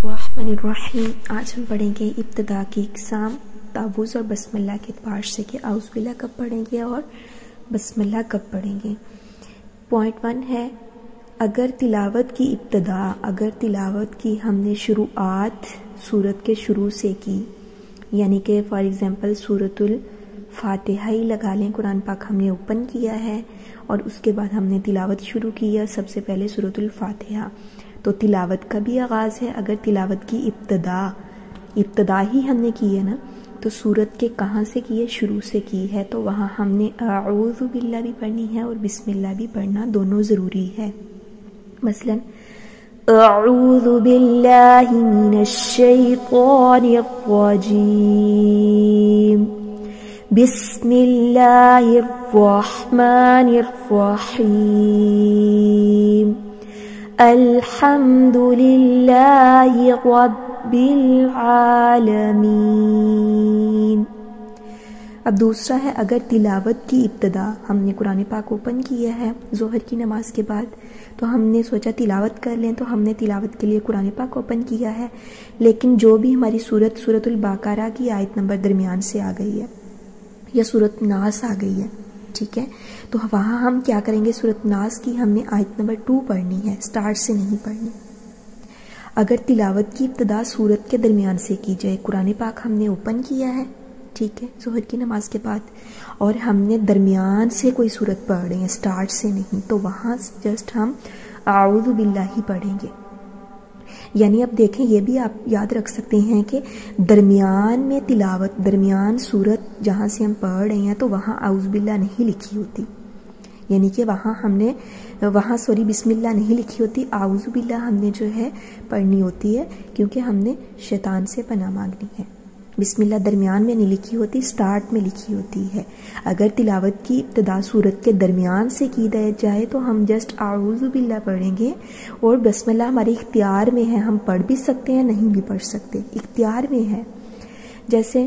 बिस्मिल्लाहिर्रहमानिर्रहीम। आज हम पढ़ेंगे इब्तिदा की इक़साम, तावुज़ और बस्मिल्लाह के एतबार से कि आउज़ बिल्लाह कब पढ़ेंगे और बस्मिल्लाह कब पढ़ेंगे। पॉइंट 1 है, अगर तिलावत की इब्तिदा, अगर तिलावत की हमने शुरुआत सूरत के शुरू से की, यानी कि फॉर एग्ज़ाम्पल सूरतुल फातिहा ही लगा लें, कुरान पाक हमने ओपन किया है और उसके बाद हमने तिलावत शुरू की है सबसे पहले सूरतुल फातिहा, तो तिलावत का भी आगाज़ है। अगर तिलावत की इब्तिदा ही हमने की है ना, तो सूरत के कहाँ से की है, शुरू से की है, तो वहाँ हमने आऊज़ु बिल्लाह भी पढ़नी है और बिस्मिल्लाह भी पढ़ना, दोनों ज़रूरी है। मसलन अऊज़ु बिल्लाहि मिनश शैतानिर रजीम, बिस्मिल्लाहिर रहमानिर रहीम, अल्हम्दुलिल्लाहि रब्बिल आलमीन। अब दूसरा है, अगर तिलावत की इब्तिदा हमने कुरान पाक ओपन किया है ज़ोहर की नमाज के बाद, तो हमने सोचा तिलावत कर लें, तो हमने तिलावत के लिए कुरान पाक ओपन किया है, लेकिन जो भी हमारी सूरतुल बकरा की आयत नंबर दरमियान से आ गई है या सूरत नास आ गई है, ठीक है, तो वहाँ हम क्या करेंगे, सूरत नास की हमने आयत नंबर 2 पढ़नी है, स्टार्ट से नहीं पढ़नी। अगर तिलावत की इब्तिदा सूरत के दरमियान से की जाए, कुरान पाक हमने ओपन किया है, ठीक है, ज़ोहर की नमाज के बाद, और हमने दरमियान से कोई सूरत पढ़ रहे हैं, स्टार्ट से नहीं, तो वहाँ जस्ट हम आऊज़ु बिल्लाह ही पढ़ेंगे। यानी अब देखें, ये भी आप याद रख सकते हैं कि दरमियान में तिलावत, दरमियान सूरत जहाँ से हम पढ़ रहे हैं, तो वहाँ आऊज़ु बिल्लाह नहीं लिखी होती, यानी कि वहाँ बिस्मिल्लाह नहीं लिखी होती, आऊज़ु बिल्लाह हमने जो है पढ़नी होती है, क्योंकि हमने शैतान से पनाह मांगनी है। बिस्मिल्लाह दरमियान में नहीं लिखी होती, स्टार्ट में लिखी होती है। अगर तिलावत की इब्तिदा सूरत के दरमियान से की जाए, तो हम जस्ट आऊज़ु बिल्लाह पढ़ेंगे और बस्मिल्लाह हमारे इख्तियार में है, हम पढ़ भी सकते हैं, नहीं भी पढ़ सकते, इख्तियार में है। जैसे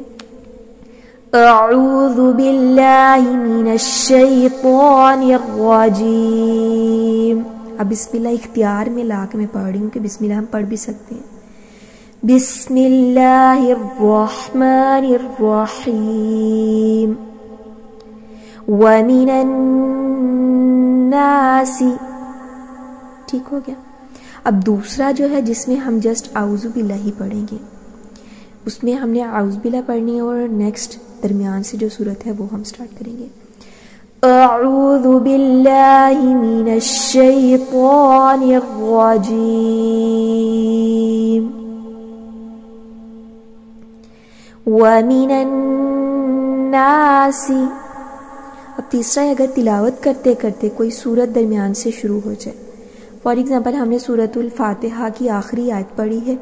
अऊज़ु बिल्लाहि मिनश शैतानिर रजीम, अब बिस्मिल्लाह इख्तियार में ला के मैं पढ़ रही हूँ कि बिस्मिल्लाह हम पढ़ भी सकते हैं। बिस्मिल्लाहिर रहमानिर रहीम, व मिनन नासी, ठीक हो गया। अब दूसरा जो है जिसमें हम जस्ट आऊज़ु बिल्लाह ही पढ़ेंगे, उसमें हमने आऊज़ु बिल्लाह पढ़नी है और नेक्स्ट दरमियान से जो सूरत है वो हम स्टार्ट करेंगे। अऊज़ु बिल्लाहि मिनश शैतानिर रजीम, व मिनन नासी। अब तीसरा है, अगर तिलावत करते करते कोई सूरत दरमियान से शुरू हो जाए, फॉर एग्जांपल हमने सूरतुल फातिहा की आखिरी आयत पढ़ी है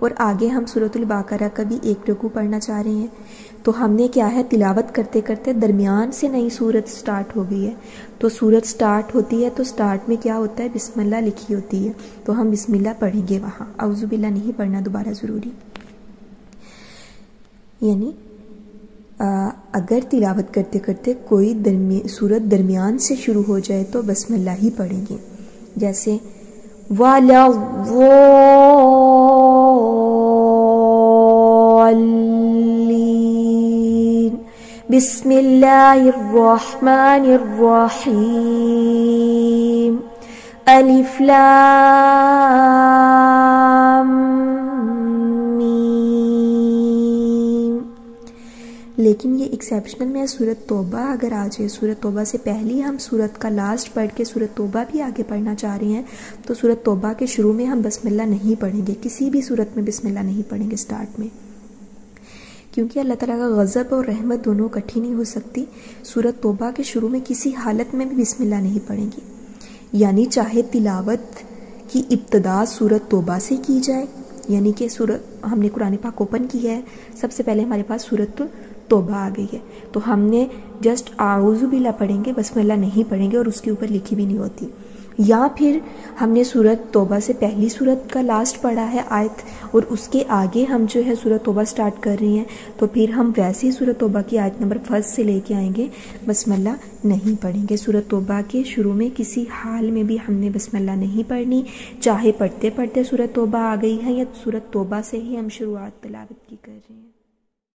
और आगे हम सूरतुल बकरा का भी एक रुकू पढ़ना चाह रहे हैं, तो हमने क्या है, तिलावत करते करते दरमियान से नई सूरत स्टार्ट हो गई है, तो सूरत स्टार्ट होती है तो स्टार्ट में क्या होता है, बिस्मिल्लाह लिखी होती है, तो हम बिस्मिल्लाह पढ़ेंगे, वहाँ आऊज़ु बिल्लाह नहीं पढ़ना दोबारा ज़रूरी। यानी अगर तिलावत करते करते कोई सूरत दरमियान से शुरू हो जाए तो बस्मिल्लाह ही पढ़ेंगे। जैसे वल्लीन, बिस्मिल्लाहिर रहमानिर रहीम, अलिफ लाम मीम। लेकिन ये एक्सेप्शनल में सूरत तौबा अगर आ जाए, सूरत तौबा से पहले हम सूरत का लास्ट पढ़ के सूरत तौबा भी आगे पढ़ना चाह रहे हैं, तो सूरत तौबा के शुरू में हम बिस्मिल्लाह नहीं पढ़ेंगे, किसी भी सूरत में बिस्मिल्लाह नहीं पढ़ेंगे स्टार्ट में, क्योंकि अल्लाह ताला का गज़ब और रहमत दोनों इकट्ठी नहीं हो सकती। सूरत तौबा के शुरू में किसी हालत में भी बिस्मिल्लाह नहीं पढ़ेंगे, यानी चाहे तिलावत की इब्तिदा सूरत तौबा से की जाए, यानी कि सूरत हमने कुरान पाक ओपन किया है, सबसे पहले हमारे पास सूरत तौबा आ गई है, तो हमने जस्ट आऊज़ु बिल्लाह पढ़ेंगे, बस्मिल्लाह नहीं पढ़ेंगे और उसके ऊपर लिखी भी नहीं होती। یا پھر ہم نے سورۃ توبہ سے پہلی سورت کا لاسٹ پڑھا ہے آیت، اور اس کے آگے ہم جو ہے سورۃ توبہ سٹارٹ کر رہے ہیں، تو پھر ہم ویسے ہی سورۃ توبہ کی آیت نمبر 1 سے لے کے آئیں گے، بسم اللہ نہیں پڑھیں گے۔ سورۃ توبہ کے شروع میں کسی حال میں بھی ہم نے بسم اللہ نہیں پڑھنی، چاہے پڑھتے پڑھتے سورۃ توبہ آ گئی ہے یا سورۃ توبہ سے ہی ہم شروعات تلاوت کی کر رہے ہیں۔